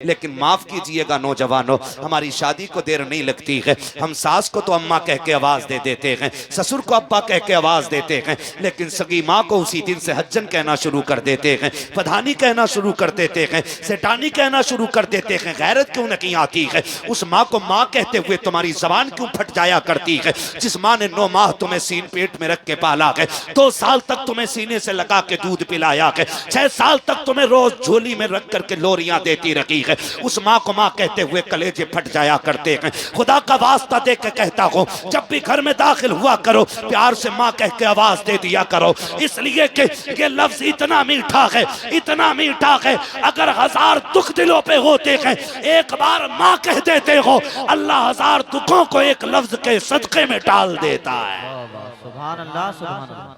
लेकिन माफ कीजिएगा नौजवानों, हमारी शादी को देर नहीं लगती है। हम सास को तो अम्मा कह के आवाज दे देते हैं, ससुर को अब्बा कह के आवाज देते हैं, लेकिन सगी माँ को उसी दिन से हज्जन कहना शुरू कर देते हैं, पधानी कहना शुरू कर देते हैं, सेठानी कहना शुरू कर देते हैं। गैरत क्यों नहीं आती है? उस माँ को माँ कहते हुए तुम्हारी जबान क्यों फट जाया करती है? जिस माँ ने 9 माह तुम्हें सीन पेट में रख के पाला है, 2 साल तक तुम्हें सीने से लगा के दूध पिलाया है, 6 साल तक तुम्हें रोज झोली में रख करके लोरियां देती रखी है, उस माँ को माँ कहते हुए कलेजे फट जाया करते हैं। खुदा का वास्ता दे के कहता हूँ, जब भी घर में दाखिल हुआ करो प्यार से माँ कह के आवाज दे दिया करो, इसलिए कि ये लफ्ज इतना मीठा है, इतना मीठा है। अगर 1000 दुख दिलों पे होते हैं, एक बार माँ कह देते हो, अल्लाह 1000 दुखों को एक लफ्ज के सदके में डाल देता है। सुभान अल्लाह, सुभान अल्लाह।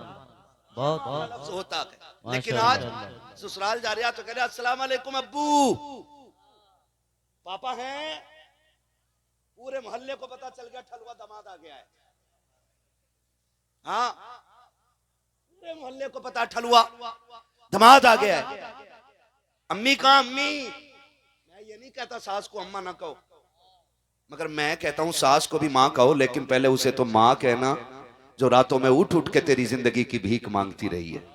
बहुत होता है। लेकिन आज ससुराल जा रहा तो कह रहा अस्सलाम वालेकुम अब्बू, पापा हैं, पूरे मोहल्ले को पता चल गया ठलुआ दामाद आ गया है। हाँ, पूरे मोहल्ले को पता ठलुआ दामाद आ गया है। अम्मी कहाँ? अम्मी, मैं ये नहीं कहता सास को अम्मा ना कहो, मगर मैं कहता हूं सास को भी माँ कहो, लेकिन पहले उसे तो माँ कहना जो रातों में उठ उठ के तेरी जिंदगी की भीख मांगती रही है,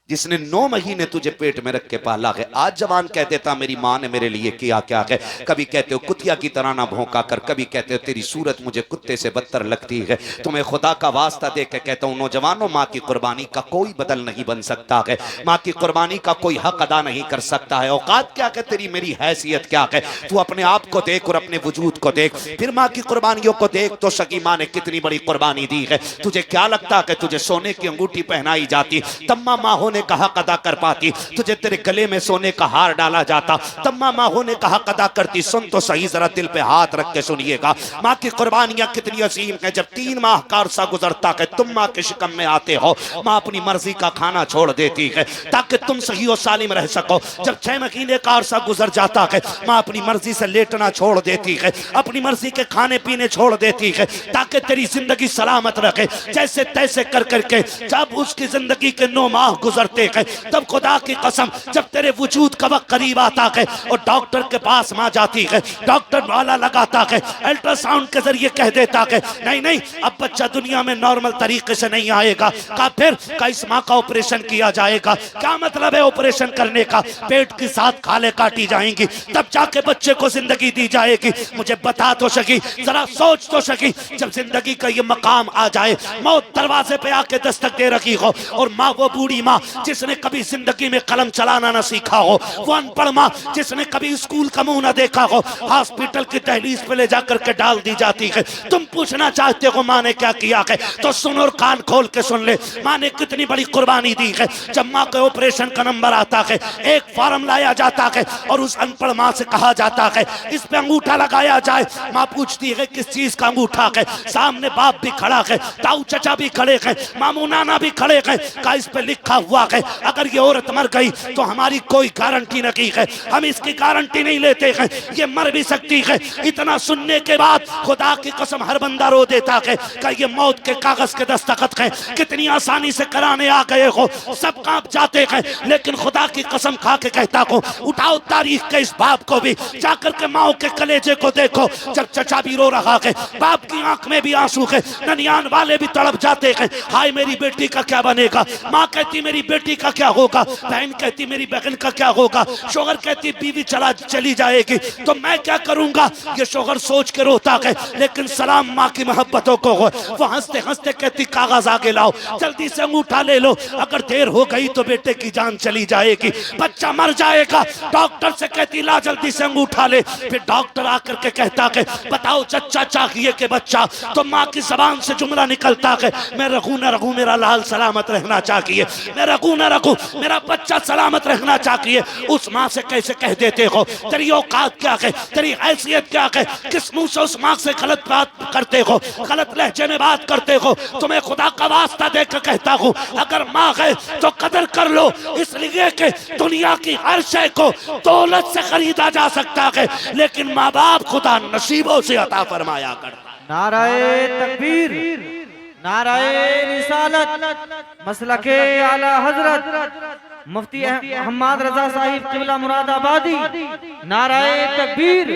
जिसने 9 महीने तुझे पेट में रख के पाला है। आज जवान कह देता मेरी माँ ने मेरे लिए किया क्या है। कभी कहते हो कुतिया की तरह ना भौंका कर, कभी कहते हो तेरी सूरत मुझे कुत्ते से बदतर लगती है। तुम्हें खुदा का वास्ता दे के कहता हूँ नौजवानों, माँ की कुर्बानी का कोई बदल नहीं बन सकता है, माँ की कुर्बानी का कोई हक अदा नहीं कर सकता है। औकात क्या है तेरी, मेरी हैसियत क्या है? तू अपने आप को देख और अपने वजूद को देख, फिर माँ की कुर्बानियों को देख तो सगी माँ ने कितनी बड़ी कुर्बानी दी है। तुझे क्या लगता है तुझे सोने की अंगूठी पहनाई जाती तम्मा माँ होने का हक अदा कर पाती? तुझे तेरे गले में सोने का हार डाला जाता तम्मा माँ होने का हक अदा करती? सुन तो सही, जरा दिल पे हाथ रख के सुनिएगा, माँ की कुर्बानियां कितनी अजीम है। जब 3 माह का अरसा गुजरता है, तुम माँ के शिकम में आते हो, माँ अपनी मर्जी का खाना छोड़ देती है ताकि तुम सही और सालिम रह सको। जब 6 महीने का अरसा गुजर जाता है, माँ अपनी मर्जी से लेटना छोड़ देती है, अपनी मर्जी के खाने पीने छोड़ देती है ताकि तेरी जिंदगी सलामत रखे। जैसे तैसे कर करके जब उसकी जिंदगी के 9 माह गुजरते हैं, तब खुदा की कसम जब तेरे वजूद का वक्त करीब आता है और डॉक्टर के पास माँ जाती है, डॉक्टर वाला लगाता है, अल्ट्रासाउंड के जरिए कह देता है नहीं नहीं अब बच्चा दुनिया में नॉर्मल तरीके से नहीं आएगा, का फिर का इस माँ का ऑपरेशन किया जाएगा। क्या मतलब है ऑपरेशन करने का? पेट की 7 खाले काटी जाएंगी, तब जाके बच्चे को जिंदगी दी जाएगी। मुझे बता तो सकी, जरा सोच तो सकी, जब जिंदगी का ये मकाम आ जाए, मौत दरवाजे पे आके दस्तक दे रखी हो, और माँ वो बूढ़ी माँ जिसने कभी जिंदगी में कलम चलाना ना सीखा हो, वो अनपढ़ माँ जिसने कभी स्कूल का मुंह ना देखा हो, हॉस्पिटल की दहलीज पे ले जाकर के डाल दी जाती है। तुम पूछना चाहते हो माँ ने क्या किया है, तो सुन और कान खोल के सुन ले, माँ ने कितनी बड़ी कुर्बानी दी है। जब माँ के ऑपरेशन का नंबर आता है, एक फॉर्म लाया जाता है और उस अनपढ़ माँ से कहा जाता है इस पे अंगूठा लगाया जाए। माँ पूछती है किस चीज का अंगूठा है? सामने बाप भी खड़ा है, ताऊ चचा भी खड़े हैं, मामू नाना भी खड़े हैं, का इस पे लिखा हुआ है अगर ये औरत मर गई तो हमारी कोई गारंटी नहीं है, हम इसकी गारंटी नहीं लेते हैं, ये मर भी सकती है। इतना सुनने के बाद खुदा की कसम हर बंदा रो देता है कि ये मौत के कागज के दस्तखत हैं, कितनी आसानी से कराने आ गए हो, सब कांप जाते हैं। लेकिन खुदा की कसम खा के कहता हूँ, उठाओ तारीख के इस बाप को भी, जाकर के माओ के कलेजे को देखो। जब चचा भी रो रहा है, बाप की आंख में भी आंसू है, ननियान वाले भी तड़प जाते हैं, हाय मेरी बेटी का क्या बनेगा। माँ कहती मेरी बेटी का क्या होगा, बहन कहती मेरी बहन का क्या होगा, शोहर कहती बीवी चली जाएगी तो मैं क्या करूंगा। ये शोहर सोच के रोता है, लेकिन सलाम माँ की मोहब्बतों को हो। वो हंसते हंसते कहती कागज आगे लाओ, जल्दी से अंगूठा ले लो, अगर देर हो गई तो बेटे की जान चली जाएगी, बच्चा मर जाएगा। डॉक्टर से कहती ला जल्दी से अंगूठा ले। फिर डॉक्टर आकर के कहता है बताओ चचा चाहिए कि बच्चा, तो माँ की जबान से जुमला निकलता है मैं रखूं न रखूं मेरा लाल सलामत रहना चाहिए, मैं रखूं न रखूं मेरा बच्चा सलामत रहना चाहिए। उस माँ से कैसे कह देते हो? तेरी औकात क्या है, तेरी हैसियत क्या है? किस मुंह से उस माँ से गलत बात करते हो, गलत लहजे में बात करते हो? तुम्हें खुदा का वास्ता देकर कहता हूँ अगर माँ है तो कदर कर लो, इसलिए कि दुनिया की हर शय को दौलत से खरीदा जा सकता है, लेकिन माँ बाप खुदा नसीबों से अता फरमाया करता। नाराए तकबीर, नाराए रिसालत, मसलके आला हजरत। मुफ्ती हम्माद रजा साहिब किबला मुरादाबादी, नाराए तकबीर,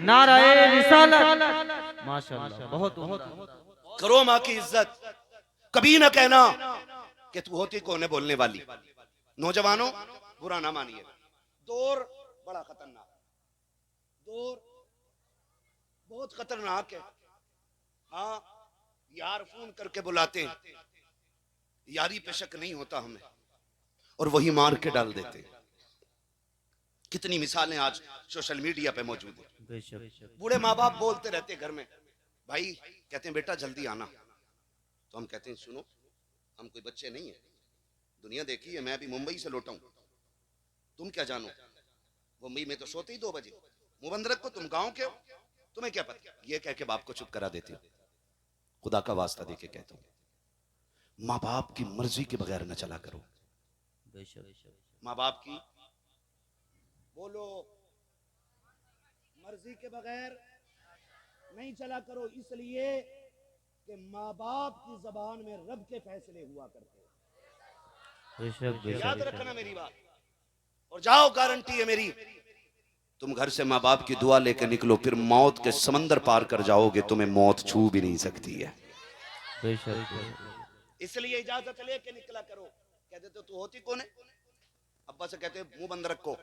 नाराए रिसालत। माशाअल्लाह, बहुत करो माँ की इज्जत। कभी ना कहना कि तू होती कौन है बोलने वाली। नौजवानों, बुरा ना मानिए, दौर बड़ा खतरनाक, दौर बहुत खतरनाक है। हाँ, यार फोन करके बुलाते हैं, यारी पे शक नहीं होता हमें, और वही मार के डाल देते हैं। कितनी मिसालें आज सोशल मीडिया पे मौजूद है। बूढ़े माँ बाप बोलते रहते घर में, भाई कहते हैं बेटा जल्दी आना, तो हम कहते हैं सुनो, हम कोई बच्चे नहीं है, दुनिया देखी है, मैं अभी मुंबई से लौटा हूं, तुम क्या जानो, मुंबई में तो सोते ही 2 बजे, मुंह बंद रखो, तुम गांव के हो, तुम्हें क्या पता। ये कह के बाप को चुप करा देती हूँ। खुदा का वास्ता देके कहता हूं, माँ बाप की मर्जी के बगैर न चला करो। माँ बाप की, बोलो, मर्जी के बगैर नहीं चला करो, इसलिए कि माँ बाप की जबान में रब के फैसले हुआ करते हैं। याद रखना मेरी बात, और जाओ, गारंटी है मेरी, तुम घर से माँ बाप की दुआ लेकर निकलो, फिर मौत के समंदर पार कर जाओगे, तुम्हें मौत छू भी नहीं सकती है। इसलिए इजाजत लेके निकला करो। कह देते तू होती कौन है, अब्बा से कहते मुंह बंद रखो,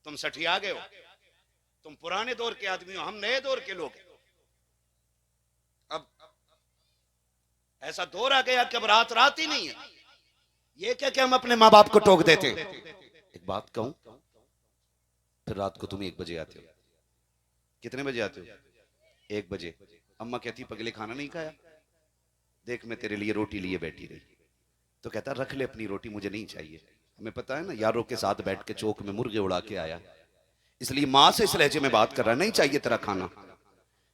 तुम सठिया गए हो, तुम पुराने दौर के आदमी हो, हम नए दौर के लोग हैं। अब ऐसा दौर आ गया कि अब रात रात ही नहीं है, ये क्या कि हम अपने माँ बाप को टोक देते। एक बात कहूं, फिर रात को तुम 1 बजे आते हो। कितने बजे आते हो? 1 बजे। अम्मा कहती पगले खाना नहीं खाया, देख मैं तेरे लिए रोटी लिए बैठी रही, तो कहता रख ले अपनी रोटी, मुझे नहीं चाहिए। हमें पता है ना, यारों के साथ बैठ के चौक में मुर्गे उड़ा के आया, इसलिए माँ से इस लहजे में बात कर रहा है, नहीं चाहिए तेरा खाना,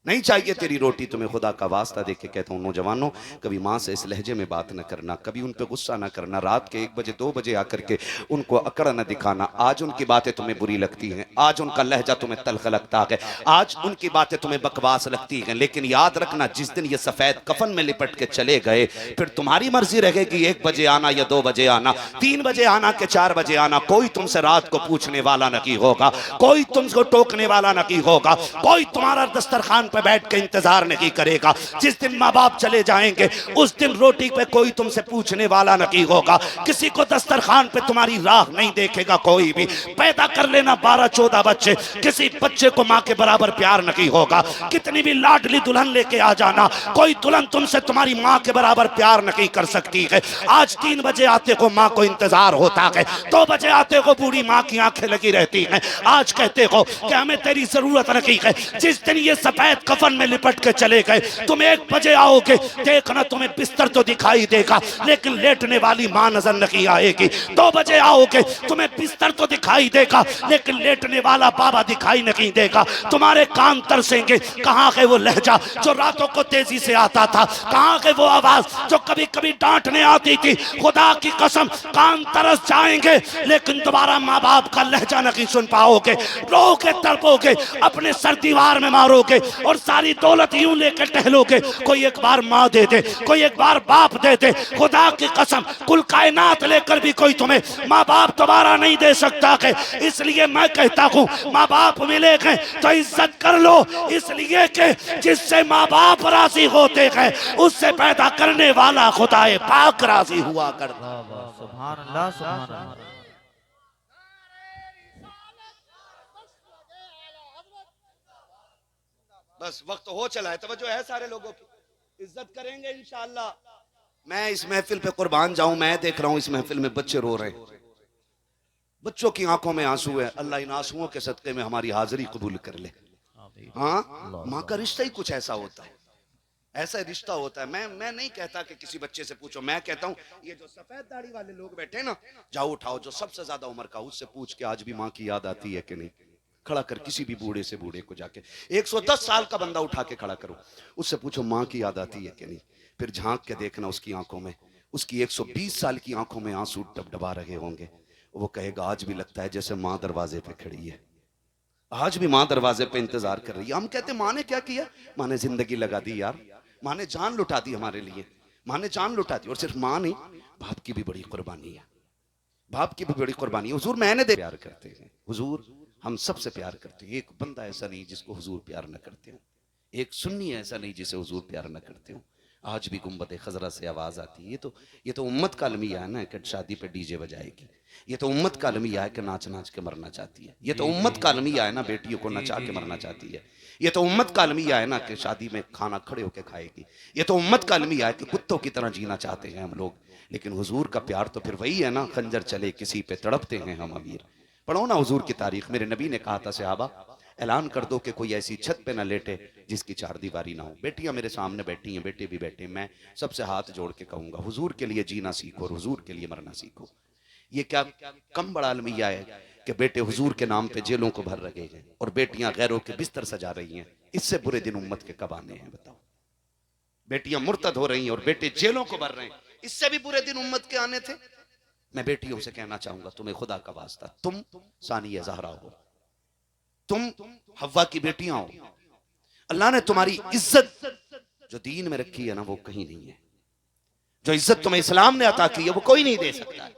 नहीं चाहिए तेरी रोटी, तुम्हें खुदा का वास्ता देके कहता हूं नौजवानों, कभी माँ से इस लहजे में बात न करना, कभी उन पे गुस्सा न करना, रात के 1 बजे 2 बजे आकर के उनको अकड़ न दिखाना। आज उनकी बातें तुम्हें बुरी लगती हैं, आज उनका लहजा तुम्हें तल्ख लगता है, आज उनकी बातें तुम्हें बकवास लगती हैं, लेकिन याद रखना जिस दिन ये सफेद कफन में लिपट के चले गए, फिर तुम्हारी मर्जी रहेगी 1 बजे आना या 2 बजे आना, 3 बजे आना कि 4 बजे आना, कोई तुमसे रात को पूछने वाला नहीं होगा, कोई तुमको टोकने वाला नहीं होगा, कोई तुम्हारा दस्तरखान बैठ के इंतजार नहीं करेगा। जिस दिन माँ बाप चले जाएंगे उस दिन रोटी पे कोई तुमसे पूछने वाला नहीं होगा, किसी को दस्तरखान पे तुम्हारी राह नहीं देखेगा कोई भी। पैदा कर लेना 12-14 बच्चे, किसी बच्चे को माँ के बराबर प्यार नहीं होगा। कितनी भी लाडली दुल्हन लेके आ जाना, कोई दुल्हन तुमसे तुम्हारी माँ के बराबर प्यार नहीं कर सकती है। आज 3 बजे आते को माँ को इंतजार होता है, 2 बजे आते को बूढ़ी माँ की आंखें लगी रहती हैं, आज कहते हो कि हमें तेरी जरूरत नहीं है। जिस दिन ये सफेद कफन में लिपट के चले गए, तुम 1 बजे आओगे, देखना तुम्हें बिस्तर तो दिखाई देगा लेकिन लेटने वाली मां नजर नहीं आएगी। 2 बजे आओगे, तुम्हें बिस्तर तो दिखाई देगा लेकिन लेटने वाला बाबा दिखाई नहीं देगा। तुम्हारे कान तरसेंगे, कहां है वो लहजा जो रातों को तेजी से आता था, कहां है वो आवाज जो कभी कभी डांटने आती थी। खुदा की कसम कान तरस जाएंगे लेकिन दोबारा माँ बाप का लहजा नहीं सुन पाओगे, रोके तड़पोगे, अपने सर दीवार में मारोगे और सारी दौलत यूं लेकर टहलोगे। कोई एक बार माँ दे दे, कोई एक बार बाप दे दे, खुदा की कसम कुल कायनात लेकर भी कोई तुम्हें माँ बाप दोबारा नहीं दे सकता है। इसलिए मैं कहता हूँ माँ बाप मिले गए तो इज्जत कर लो, इसलिए कि जिससे माँ बाप राजी होते हैं उससे पैदा करने वाला खुदाए पाक राजी हुआ करता। सुभान अल्लाह, सुभान अल्लाह। बस वक्त हो चला है, तवज्जो है सारे लोगों की, इज्जत करेंगे इंशाअल्लाह। मैं इस महफिल पे कुर्बान जाऊं, मैं देख रहा हूं इस महफिल में बच्चे रो रहे हैं, बच्चों की आंखों में आंसू है। अल्लाह इन आंसुओं के सदके में हमारी हाजिरी कबूल कर ले। हाँ, माँ का रिश्ता ही कुछ ऐसा होता है, ऐसा रिश्ता होता है। मैं नहीं कहता कि किसी बच्चे से पूछो, मैं कहता हूँ ये जो सफेद दाढ़ी वाले लोग बैठे ना, जाओ उठाओ जो सबसे ज्यादा उम्र का, उससे पूछ के आज भी माँ की याद आती है कि नहीं। खड़ा कर किसी भी बूढ़े से बूढ़े को जाके, 110 साल का बंदा उठा के खड़ा करो, उससे पूछो माँ की याद आती है कि नहीं। फिर झांक के देखना उसकी आंखों में, उसकी 120 साल की आंखों में आंसू डबडबा रहे होंगे। वो कहेगा आज भी लगता है जैसे माँ दरवाजे पे खड़ी है, आज भी माँ दरवाजे पे इंतजार कर रही है। हम कहते माँ ने क्या किया? माँ ने जिंदगी लगा दी यार, माँ ने जान लुटा दी हमारे लिए, माँ ने जान लुटा दी। और सिर्फ माँ नहीं, बाप की भी बड़ी कुर्बानी है। बाप की भी बड़ी कुर्बानी है। हुजूर मैंने दे प्यार करते हैं, हुजूर हम सबसे प्यार करते हैं। एक बंदा ऐसा नहीं जिसको हुजूर प्यार न करते हो, एक सुन्नी ऐसा नहीं जिसे हुजूर प्यार न करते हो। आज भी गुंबद खजरा से आवाज आती है। ये तो उम्मत का अलमिया है ना कि शादी पे डीजे बजाएगी। ये तो उम्मत का अलमिया है कि नाच नाच के मरना चाहती है। ये तो जी जी उम्मत का अलमिया है ना बेटियों को जी नचा जी के जी मरना चाहती है। ये तो उम्मत का अलमिया है ना कि शादी में खाना खड़े होके खाएगी। ये तो उम्मत का अलमिया है कि कुत्तों की तरह जीना चाहते हैं हम लोग। लेकिन हुजूर का प्यार तो फिर वही है ना, खंजर चले किसी पे तड़पते हैं हम अमीर। पढ़ो ना हुजूर की तारीख। मेरे नबी ने कहा था सहाबा, ऐलान कर दो कि कोई ऐसी छत पे ना लेटे जिसकी चार दीवारी ना हो। बेटियां मेरे सामने बैठी हैं, बेटे भी बैठे, मैं सबसे हाथ जोड़ के कहूंगा, हुजूर के लिए जीना सीखो और हुजूर के लिए मरना सीखो। ये क्या कम बड़ा अलमिया है कि बेटे हुजूर के नाम पे जेलों को भर रहे हैं और बेटियां गैरों के बिस्तर सजा रही हैं। इससे बुरे दिन उम्मत के कब आने हैं बताओ। बेटियां मुर्तद हो रही हैं और बेटे जेलों को भर रहे हैं। इससे भी बुरे दिन उम्मत के आने थे। मैं बेटियों से कहना चाहूंगा, तुम्हें खुदा का वास्ता, तुम सानिया ज़हरा हो, तुम हव्वा की बेटियां हो। अल्लाह ने तुम्हारी इज्जत जो दीन में रखी है ना, वो कहीं नहीं है। जो इज्जत तुम्हें इस्लाम ने अता की है, वो कोई नहीं दे सकता है।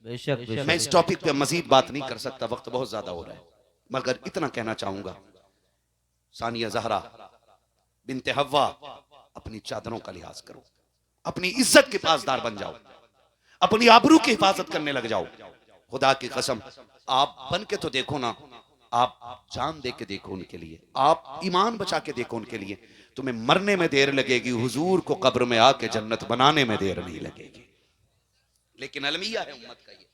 बेशक मैं बेशक इस टॉपिक पे मजीद बात नहीं कर सकता, वक्त बहुत ज्यादा हो रहा है, मगर इतना कहना चाहूंगा, सानिया ज़हरा बिनते हव्वा, अपनी चादरों का लिहाज करो, अपनी इज्जत के पासदार बन जाओ, अपनी आबरू की हिफाजत करने लग जाओ। खुदा की कसम, आप बन के तो देखो ना, आप जान दे के देखो उनके लिए, आप ईमान बचा के देखो उनके लिए। तुम्हें मरने में देर लगेगी, हुजूर को कब्र में आके जन्नत बनाने में देर नहीं लगेगी। लेकिन अलमिया है उम्मत का, ये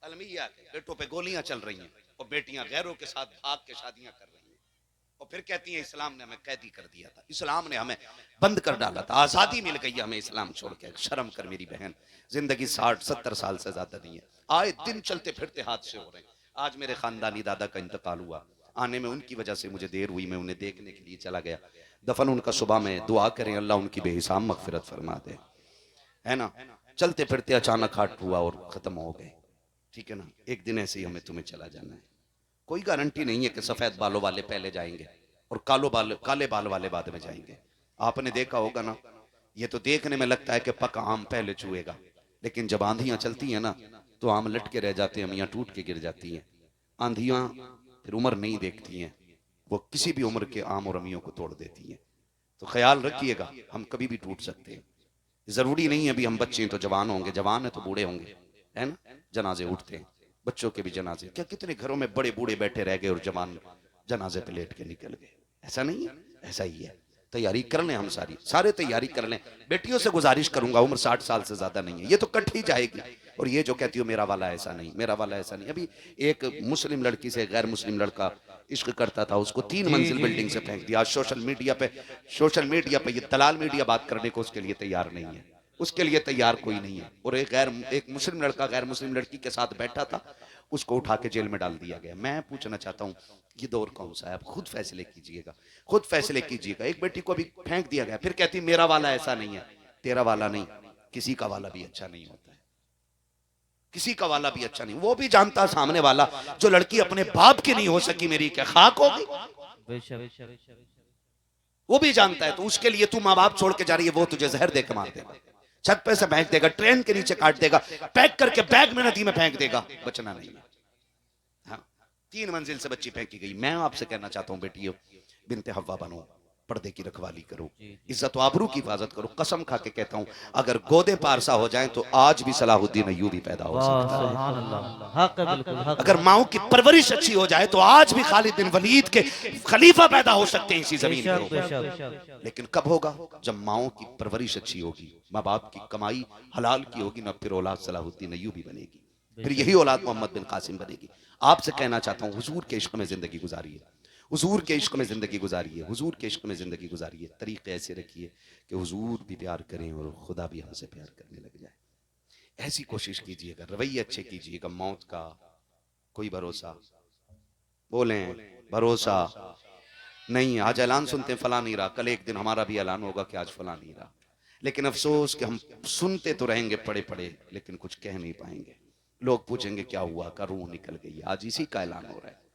अलमिया है। बेटों पे गोलियां चल रही हैं और बेटियां गैरों के साथ भाग के शादियां कर रही हैं और फिर कहती हैं इस्लाम ने हमें कैदी कर दिया था, इस्लाम ने हमें बंद कर डाला था, आजादी मिल गई हमें इस्लाम छोड़ के। शर्म कर मेरी बहन, जिंदगी 60-70 साल से ज्यादा नहीं है। आए दिन चलते फिरते हादसे हो रहे हैं। आज मेरे खानदानी दादा का इंतकाल हुआ, आने में उनकी वजह से मुझे देर हुई, मैं उन्हें देखने के लिए चला गया। दफन उनका सुबह में, दुआ करें अल्लाह उनकी बेहिसाब मगफिरत फरमा दे, है ना। चलते फिरते अचानक हार्ट हुआ और खत्म हो गए। ठीक है ना, एक दिन ऐसे ही हमें तुम्हें चला जाना है। कोई गारंटी नहीं है कि सफेद बालों वाले पहले जाएंगे और काले बाल वाले बाद में जाएंगे। आपने देखा होगा ना, ये तो देखने में लगता है कि पका आम पहले छुएगा, लेकिन जब आंधियां चलती हैं ना, तो आम लटके रह जाते हैं, मियाँ टूट के गिर जाती हैं। आंधियां फिर उम्र नहीं देखती हैं, वो किसी भी उम्र के आम और अमियों को तोड़ देती हैं। तो ख्याल रखिएगा, हम कभी भी टूट सकते हैं। जरूरी नहीं है अभी हम बच्चे हैं तो जवान होंगे, जवान है तो बूढ़े होंगे, है ना। जनाजे उठते हैं, बच्चों के भी जनाजे। क्या कितने घरों में बड़े बूढ़े बैठे रह गए और जवान जनाजे पे लेट के निकल गए। ऐसा नहीं है, ऐसा ही है। तैयारी कर लें, हम सारे तैयारी कर लें। बेटियों से गुजारिश करूंगा, उम्र 60 साल से ज्यादा नहीं है, ये तो कट ही जाएगी। और ये जो कहती हो मेरा वाला ऐसा नहीं, मेरा वाला ऐसा नहीं। अभी एक मुस्लिम लड़की से गैर मुस्लिम लड़का इश्क करता था, उसको 3 जी मंजिल जी बिल्डिंग से फेंक दिया। आज सोशल मीडिया पे ये दलाल मीडिया बात करने को उसके लिए तैयार नहीं है, उसके लिए तैयार कोई नहीं है। और एक मुस्लिम लड़का गैर मुस्लिम लड़की के साथ बैठा था, उसको उठा के जेल में डाल दिया गया। मैं पूछना चाहता हूँ, ये दौर कौन सा है? आप खुद फैसले कीजिएगा, खुद फैसले कीजिएगा। एक बेटी को अभी फेंक दिया गया, फिर कहती मेरा वाला ऐसा नहीं है। तेरा वाला नहीं, किसी का वाला भी अच्छा नहीं होता है, किसी का वाला भी अच्छा नहीं। वो भी जानता सामने वाला, जो लड़की अपने बाप की नहीं हो सकी, मेरी क्या खाक होगी, बेशक वो भी जानता है। तो उसके लिए तू माँ बाप छोड़ के जा रही है, वो तुझे जहर दे के मार देगा, छत पे से फेंक देगा, ट्रेन के नीचे काट देगा, पैक करके बैग में नदी में फेंक देगा, बचना नहीं है। हाँ, 3 मंजिल से बच्ची फेंकी गई। मैं आपसे कहना चाहता हूँ बेटियों, बिनते हव्वा बनो, पर्दे की रखवाली करो, इज्जत व आबरू की हिफाजत करो। कसम खा के कहता हूं, अगर गोदे पारसा हो जाएं तो आज भी सलाहुद्दीन अय्यूबी पैदा हो वाह सकता है। सुभान अल्लाह, हक है, बिल्कुल हक अगर है। माओ की परवरिश अच्छी हो जाए तो आज भी खालिद बिन वलीद के खलीफा पैदा हो सकते हैं इसी जमीन के बेशक ऊपर। बेशक लेकिन कब होगा? जब माओ की परवरिश अच्छी होगी, माँ बाप की कमाई हलाल की होगी ना, फिर औलाद सलाहुद्दीन अय्यूबी बनेगी, फिर यही औलाद मोहम्मद बिन कासिम बनेगी। आपसे कहना चाहता हूँ, हुजूर के इश्क में जिंदगी गुजारिए, हुजूर के इश्क में जिंदगी गुजारिए, हुजूर के इश्क में जिंदगी गुजारिए। तरीके ऐसे रखिए कि हुजूर भी प्यार करें और खुदा भी हमसे प्यार करने लग जाए। ऐसी कोशिश कीजिएगा, रवैये अच्छे कीजिएगा। मौत का कोई भरोसा, बोलें भरोसा नहीं। आज ऐलान सुनते हैं फला नहीं रहा, कल एक दिन हमारा भी ऐलान होगा कि आज फला नहीं रहा। लेकिन अफसोस कि हम सुनते तो रहेंगे पड़े पड़े, लेकिन कुछ कह नहीं पाएंगे। लोग पूछेंगे क्या हुआ, का रूह निकल गई। आज इसी का ऐलान हो रहा है,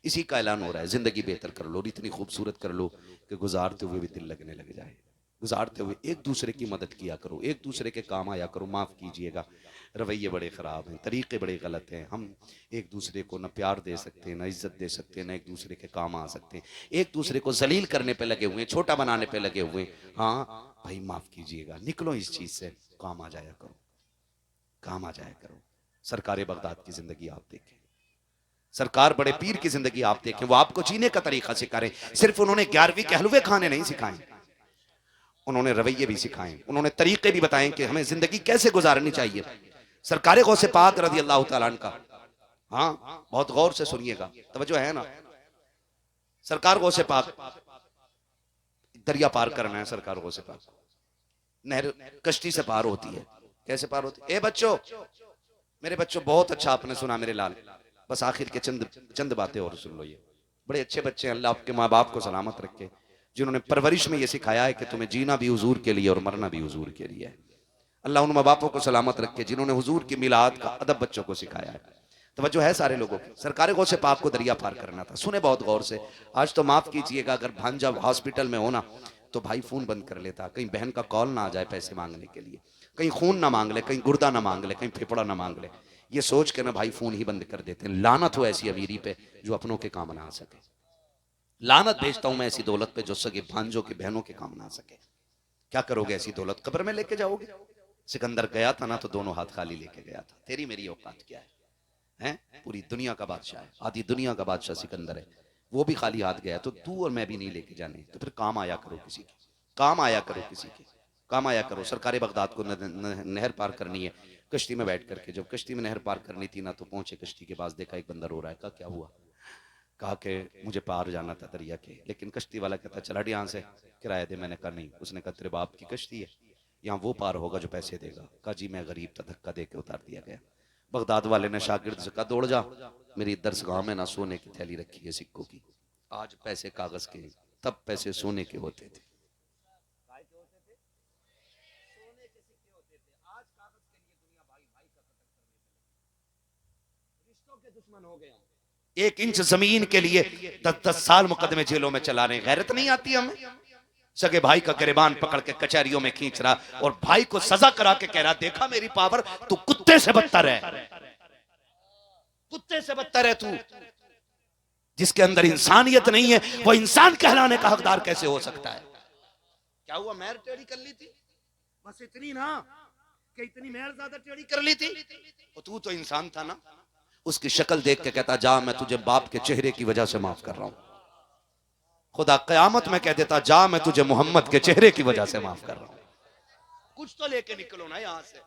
इसी का ऐलान हो रहा है। जिंदगी बेहतर कर लो और इतनी खूबसूरत कर लो कि गुजारते हुए भी दिल लगने लग जाए। गुजारते हुए एक दूसरे की मदद किया करो, एक दूसरे के काम आया करो। माफ़ कीजिएगा, रवैये बड़े ख़राब हैं, तरीक़े बड़े गलत हैं। हम एक दूसरे को न प्यार दे सकते हैं, न इज्जत दे सकते हैं, न एक दूसरे के काम आ सकते हैं। एक दूसरे को जलील करने पे लगे हुए हैं, छोटा बनाने पे लगे हुए हैं। हाँ भाई माफ़ कीजिएगा, निकलो इस चीज़ से, काम आ जाया करो, काम आ जाया करो। सरकार बगदाद की ज़िंदगी आप देखें, सरकार बड़े पीर की ज़िंदगी आप देखें, वो आपको जीने का तरीका सिखा रहे हैं। सिर्फ उन्होंने 11वीं के हलवे खाने नहीं सिखाए, उन्होंने रवैये भी सिखाए, उन्होंने तरीके भी बताएं कि हमें जिंदगी कैसे गुजारनी चाहिए। सरकार गौसे पाक रज़ी अल्लाह तआला अन्हु का, हाँ बहुत गौर से सुनिएगा, तवज्जो है ना। सरकार गौसे पाक, दरिया पार करना है सरकार गौसे पाक, नहर कश्ती से पार होती है। कैसे पार होती है? ए बच्चों, मेरे बच्चों, बहुत अच्छा आपने सुना मेरे लाल, बस आखिर के चंद चंद बातें और सुन लो। ये बड़े अच्छे बच्चे हैं, अल्लाह आपके माँ बाप को सलामत रखे, जिन्होंने परवरिश में ये सिखाया है कि तुम्हें जीना भी हुजूर के लिए और मरना भी हुजूर के लिए है। अल्लाह उन माँ बापों को सलामत रखे जिन्होंने हुजूर की मिलाद का अदब बच्चों को सिखाया है। तवज्जो है सारे लोगों की। सरकार गौसे पाक को दरिया पार करना था, सुने बहुत गौर से। आज तो माफ कीजिएगा, अगर भांजा हॉस्पिटल में होना तो भाई फोन बंद कर लेता, कहीं बहन का कॉल ना आ जाए पैसे मांगने के लिए, कहीं खून ना मांग ले, कहीं गुर्दा ना मांग ले, कहीं फेफड़ा ना मांग ले, ये सोच के ना भाई फोन ही बंद कर देते हैं। लानत हो ऐसी अमीरी पे जो अपनों के काम ना आ सके, लानत भेजता हूं मैं ऐसी दौलत पे जो सगे भांजों के बहनों के काम ना आ सके। क्या करोगे ऐसी दौलत? कब्र में लेके जाओगे? सिकंदर गया था ना तो दोनों हाथ खाली लेके गया था। तेरी मेरी औकात क्या है? हैं? पूरी दुनिया का बादशाह है, आधी दुनिया का बादशाह सिकंदर है, वो भी खाली हाथ गया, तो तू और मैं भी नहीं लेके जाने। तो फिर काम आया करो किसी के, काम आया करो किसी के, काम आया करो। सरकार बगदाद को नहर पार करनी है, कश्ती में बैठ करके, जब कश्ती में नहर पार करनी थी ना तो पहुंचे कश्ती के पास, देखा एक बंदा रो रहा है। कहा क्या हुआ? कहा कि मुझे पार जाना था दरिया के, लेकिन कश्ती वाला कहता चला हट यहाँ से, किराया दे। मैंने कहा नहीं। उसने कहा तेरे बाप की कश्ती है, यहाँ वो पार होगा जो पैसे देगा। कहा जी मैं गरीब था, धक्का दे के उतार दिया गया। बगदाद वाले ने शागिर्द से कहा दौड़ जा, मेरी दरसगाह में ना सोने की थैली रखी है सिक्कों की, आज पैसे कागज के, तब पैसे सोने के होते थे। दुश्मन हो गया, 1 इंच जमीन के लिए 10-10 साल मुकदमे जेलों में चला रहे। गैरत नहीं आती हमें? सगे भाई का गिरबान पकड़ के कचहरियों में खींच रहा और भाई को सजा करा के कह रहा देखा मेरी पावर, तू कुत्ते से बदतर है, कुत्ते से बदतर है तू। जिसके अंदर इंसानियत नहीं है वो इंसान कहलाने का हकदार कैसे हो सकता है? क्या हुआ? मैर टेढ़ी कर ली थी, बस इतनी ना कि इतनी मैर ज्यादा टेढ़ी कर ली थी। और तू तो इंसान था ना। उसकी शक्ल देख के कहता जा मैं तुझे बाप के चेहरे की वजह से माफ कर रहा हूं। खुदा कयामत में कह देता जा मैं तुझे मोहम्मद के चेहरे की वजह से माफ कर रहा हूं। कुछ तो लेके निकलो ना यहां से।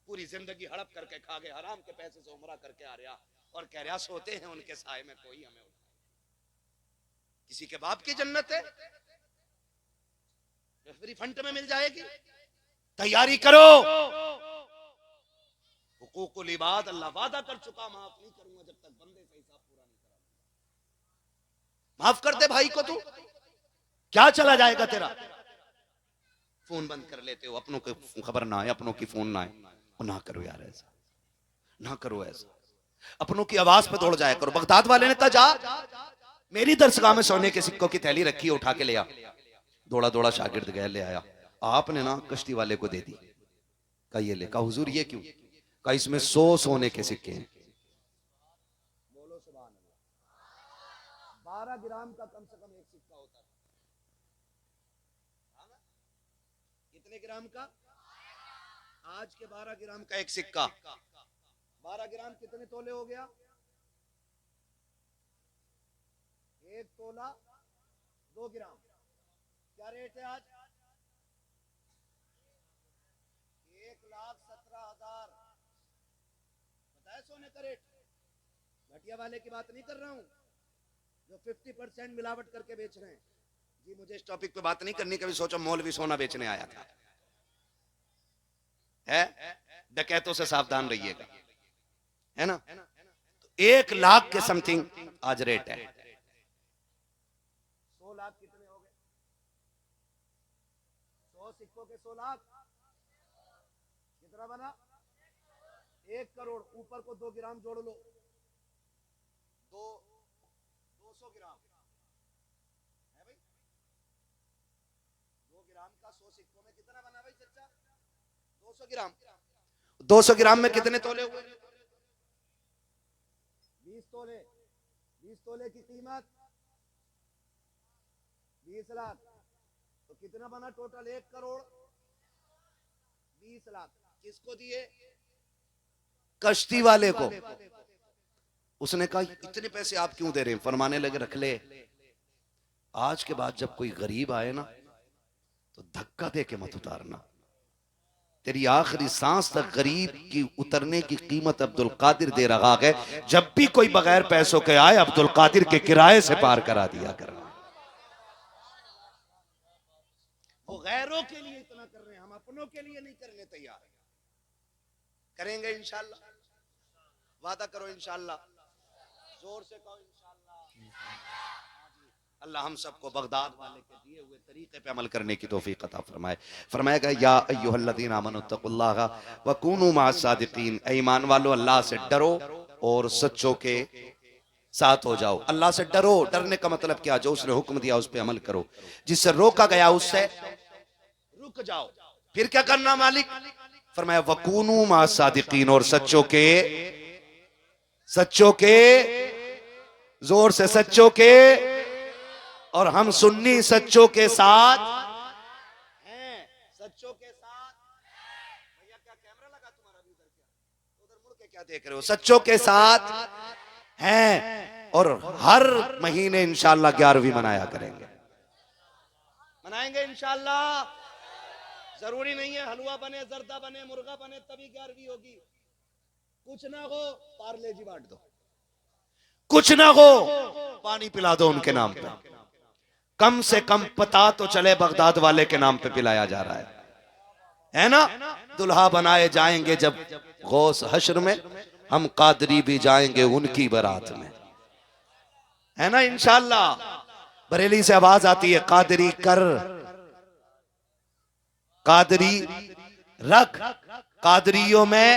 पूरी जिंदगी हड़प करके खा गए, हराम के पैसे से उमरा करके आ रहा और कह रहा सोते हैं उनके साए में कोई हमें उठाए। किसी के बाप की जन्नत है, रेफरी फंड में मिल जाएगी। तैयारी करो, हुकूकुल इबाद अल्लाह वादा कर चुका, माफ नहीं करूंगा जब तक बंदे से हिसाब पूरा नहीं करा। माफ कर दे भाई को, तू क्या चला जाएगा तेरा? फोन बंद कर लेते हो, अपनों की खबर ना आए, अपनों की फोन ना आए। ना करो यार ऐसा, ना करो ऐसा। अपनों की आवाज पे दौड़ जाया करो। बगदाद वाले ने कहा जा मेरी दरसगाह में सोने के सिक्कों की थैली रखी है, उठा के ले आ। दौड़ा दौड़ा शागिर्द गया, ले आया। आपने ना कश्ती वाले को दे दी। कहा ये ले। कहा हुजूर ये क्यों? कहा इसमें 100 सोने के सिक्के हैं। बोलो सुभान अल्लाह। 12 ग्राम का कम से कम एक सिक्का होता है। कितने ग्राम का? आज के 12 ग्राम का एक सिक्का। 12 ग्राम कितने तोले हो गया? 1 तोला 2 ग्राम। क्या रेट है आज? 1,17,000। बताया सोने का रेट। घटिया वाले की बात नहीं कर रहा हूं जो 50% मिलावट करके बेच रहे हैं। जी मुझे इस टॉपिक पे बात नहीं करनी, कभी सोचा मौलवी सोना बेचने आया था। है डकैतों से सावधान रहिएगा, है ना। तो 1 लाख के समथिंग आज रेट है। 100 लाख कितने हो गए? 100 सिक्कों के 100 लाख कितना बना? 1 करोड़। ऊपर को 2 ग्राम जोड़ लो, 200 ग्राम है भाई। 2 ग्राम का 100 सिक्कों में कितना बना भाई चचा? 200 ग्राम। 200 ग्राम में कितने तोले हुए? 20 तोले। 20 तोले की कीमत 20 लाख। तो कितना बना टोटल? 1 करोड़ 20 लाख। किसको दिए? कश्ती वाले को। उसने कहा इतने पैसे आप क्यों दे रहे हैं? फरमाने लगे रख ले, आज के बाद जब कोई गरीब आए ना तो धक्का दे के मत उतारना। तेरी आखिरी सांस तक गरीब की उतरने की कीमत अब्दुल कादिर दे रहा है। जब भी कोई बगैर पैसों के आए अब्दुल कादिर के किराए से पार करा दिया करना। वो गैरों के लिए इतना कर रहे हैं, हम अपनों के लिए नहीं करने तैयार। करेंगे इंशाल्लाह, वादा करो इंशाल्लाह, जोर से कहो इंशाल्लाह। अल्लाह हम सबको बगदाद वाले के दिए हुए तरीके पे अमल करने की तौफीक अता फरमाए। फरमाएगा या अय्युहल्लज़ीना आमनुत्तकुल्लाह व कूनू मअस सादिकीन, ऐ ईमान वालो अल्लाह से डरो और सच्चों के साथ हो जाओ। अल्लाह से डरो, डरने का मतलब क्या? जो उसने हुक्म दिया उस पे अमल करो, जिससे रोका गया उससे रुक जाओ। फिर क्या करना मालिक? फरमाया वकूनू मअस सादिकीन, और सच्चों के जोर से सच्चों के, और हम सुन्नी सच्चों के साथ हैं। सच्चों के साथ। भैया क्या कैमरा लगा तुम्हारा भी उधर? क्या उधर मुड़ के क्या देख रहे हो? सच्चों के साथ हैं और हर महीने इंशाल्लाह 11वीं मनाया करेंगे, मनाएंगे इंशाल्लाह। जरूरी नहीं है हलवा बने, जर्दा बने, मुर्गा बने तभी 11वीं होगी। कुछ ना हो पार्ले जी बांट दो, कुछ ना हो पानी पिला दो उनके नाम पे। कम से कम पता तो चले बगदाद वाले के नाम पे पिलाया जा रहा है ना? दुल्हा बनाए जाएंगे जब गौस हश्र में, हम कादरी भी जाएंगे उनकी बारात में, है ना? इंशाल्लाह। बरेली से आवाज आती है कादरी कर, कादरी रख, कादरियों में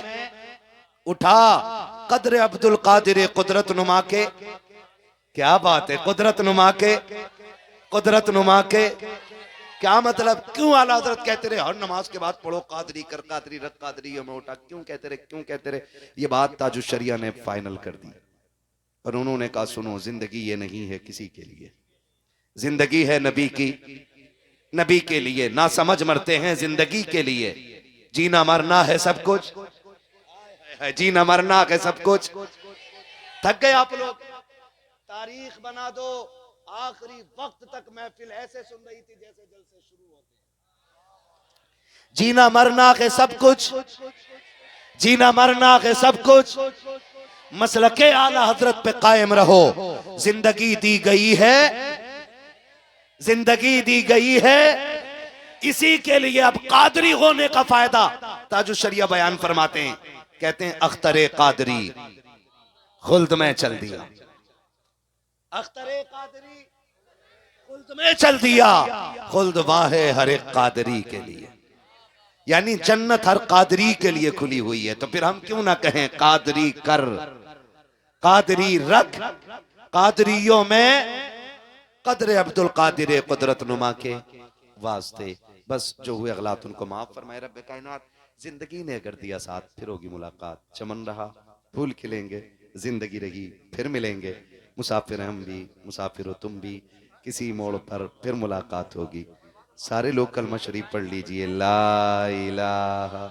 उठा कदर अब्दुल कादिर कुदरत नुमा के। क्या बात है, कुदरत नुमा के, कुदरत नुमा के। क्या मतलब? क्यों आला हजरत कहते रहे हर नमाज के बाद पढ़ो कादरी कर, कादरी रख, कादरियों में उठा? क्यों कहते रहे, क्यों कहते रहे? ये बात ताजुश शरिया ने फाइनल कर दी और उन्होंने कहा सुनो, जिंदगी ये नहीं है किसी के लिए, जिंदगी है नबी की, नबी के लिए। ना समझ मरते हैं जिंदगी के लिए, जीना मरना है सब कुछ, जीना मरना है सब कुछ। थक गए आप लोग? तारीख बना दो, आखिरी वक्त तक महफिल ऐसे सुन रही थी जैसे जलसे शुरू होते हैं। जीना मरना है सब कुछ, जीना मरना है सब कुछ। मसलके आला हजरत पे कायम रहो। जिंदगी दी गई है, जिंदगी दी गई है इसी के लिए। अब कादरी होने का फायदा ताजुश शरिया बयान फरमाते हैं, कहते हैं अख्तरे कादरी खुल्द में चल दिया, अख्तरे कादरी खुल्द में चल दिया, खुल्द वाहे हर एक कादरी के लिए। यानी जन्नत हर कादरी के लिए खुली हुई है। तो फिर हम क्यों ना कहें कादरी कर, कादरी रख, कादरियों में कदर अब्दुल कादिर कुदरत नुमा के वास्ते। बस जो हुए अगलात उनको माफ फरमाए रब्बे कायनात। जिंदगी ने अगर दिया साथ फिर होगी मुलाकात, चमन रहा फूल खिलेंगे, जिंदगी रही फिर मिलेंगे। मुसाफिर हम भी, मुसाफिर हो तुम भी, किसी मोड़ पर फिर मुलाकात होगी। सारे लोग कलमा शरीफ पढ़ लीजिए, ला इलाहा